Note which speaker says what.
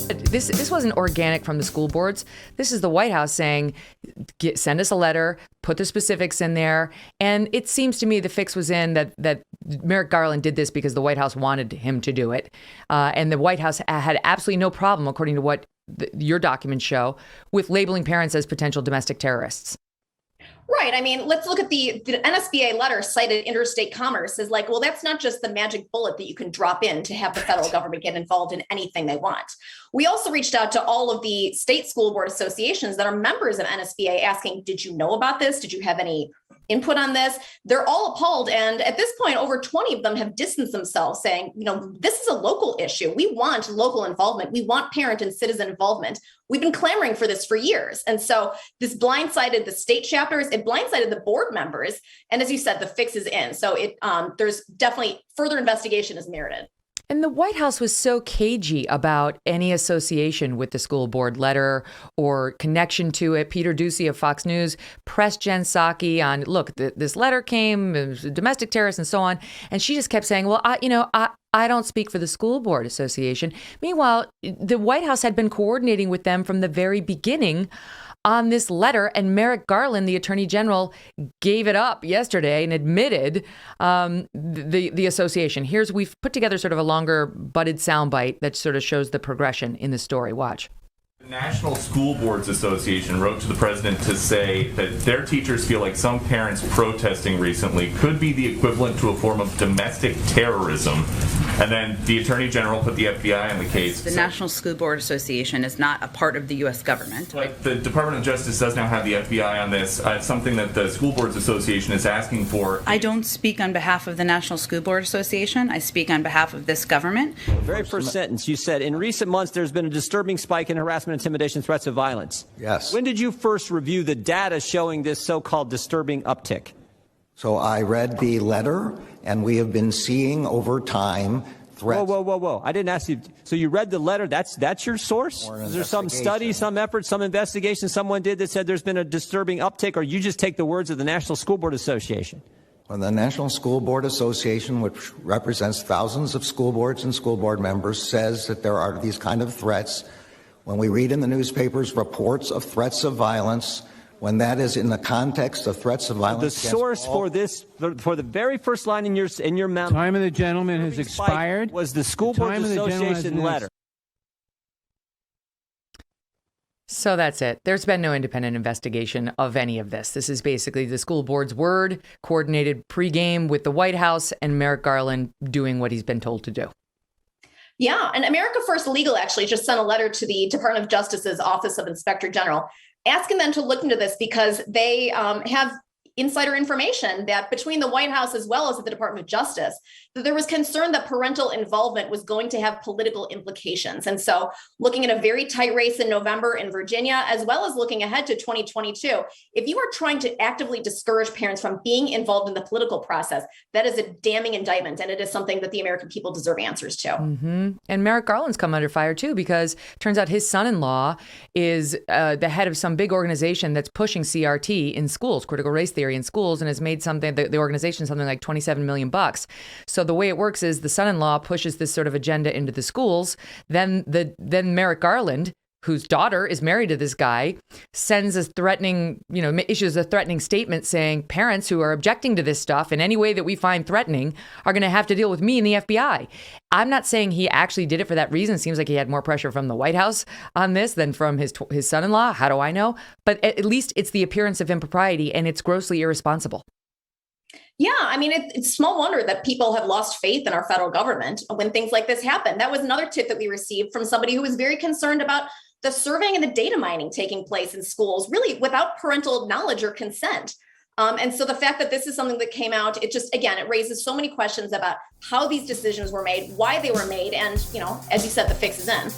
Speaker 1: This wasn't organic from the school boards. This is the White House saying, send us a letter, put the specifics in there. And it seems to me the fix was in that Merrick Garland did this because the White House wanted him to do it. And the White House had absolutely no problem, according to what your documents show, with labeling parents as potential domestic terrorists.
Speaker 2: Right. I mean, let's look at the NSBA letter cited interstate commerce is like, well, that's not just the magic bullet that you can drop in to have the federal government get involved in anything they want. We also reached out to all of the state school board associations that are members of NSBA asking, did you know about this? Did you have any input on this? They're all appalled. And at this point, over 20 of them have distanced themselves saying, this is a local issue. We want local involvement. We want parent and citizen involvement. We've been clamoring for this for years. And so this blindsided the state chapters, it blindsided the board members. And as you said, the fix is in. So there's definitely further investigation is merited.
Speaker 1: And the White House was so cagey about any association with the school board letter or connection to it. Peter Doocy of Fox News pressed Jen Psaki on, look, this letter came, it was a domestic terrorist and so on. And she just kept saying, well, I don't speak for the school board association. Meanwhile, the White House had been coordinating with them from the very beginning on this letter, and Merrick Garland, the attorney general, gave it up yesterday and admitted the association. We've put together sort of a longer butted soundbite that sort of shows the progression in the story. Watch.
Speaker 3: The National School Boards Association wrote to the president to say that their teachers feel like some parents protesting recently could be the equivalent to a form of domestic terrorism. And then the Attorney General put the FBI on the case.
Speaker 4: The National School Board Association is not a part of the U.S. government.
Speaker 3: But the Department of Justice does now have the FBI on this. It's something that the School Boards Association is asking for.
Speaker 4: I don't speak on behalf of the National School Board Association. I speak on behalf of this government.
Speaker 5: Very first sentence, you said, in recent months, there's been a disturbing spike in harassment, intimidation, threats of violence.
Speaker 6: Yes.
Speaker 5: When did you first review the data showing this so-called disturbing uptick?
Speaker 6: So I read the letter, and we have been seeing over time threats.
Speaker 5: Whoa. I didn't ask you. So you read the letter. That's your source? Is there some study, some effort, some investigation someone did that said there's been a disturbing uptick, or you just take the words of the National School Board Association?
Speaker 6: Well, the National School Board Association, which represents thousands of school boards and school board members, says that there are these kind of threats. When we read in the newspapers reports of threats of violence, when that is in the context of threats of violence.
Speaker 5: The source for this, for the very first line in your memo.
Speaker 7: Time of the gentleman has expired.
Speaker 5: Was the School Boards Association letter.
Speaker 1: So that's it. There's been no independent investigation of any of this. This is basically the school board's word, coordinated pregame with the White House, and Merrick Garland doing what he's been told to do.
Speaker 2: Yeah, and America First Legal actually just sent a letter to the Department of Justice's Office of Inspector General asking them to look into this because they have insider information that between the White House as well as the Department of Justice, that there was concern that parental involvement was going to have political implications. And so looking at a very tight race in November in Virginia, as well as looking ahead to 2022, if you are trying to actively discourage parents from being involved in the political process, that is a damning indictment. And it is something that the American people deserve answers to.
Speaker 1: Mm-hmm. And Merrick Garland's come under fire, too, because it turns out his son-in-law is the head of some big organization that's pushing CRT in schools, critical race theory in schools, and has made the organization something like $27 million. So the way it works is the son-in-law pushes this sort of agenda into the schools. Then Merrick Garland, whose daughter is married to this guy, sends a threatening, issues a threatening statement saying parents who are objecting to this stuff in any way that we find threatening are going to have to deal with me and the FBI. I'm not saying he actually did it for that reason. It seems like he had more pressure from the White House on this than from his son-in-law. How do I know? But at least it's the appearance of impropriety, and it's grossly irresponsible.
Speaker 2: Yeah, I mean, it's small wonder that people have lost faith in our federal government when things like this happen. That was another tip that we received from somebody who was very concerned about the surveying and the data mining taking place in schools, really without parental knowledge or consent. And so the fact that this is something that came out, it raises so many questions about how these decisions were made, why they were made, and, as you said, the fix is in.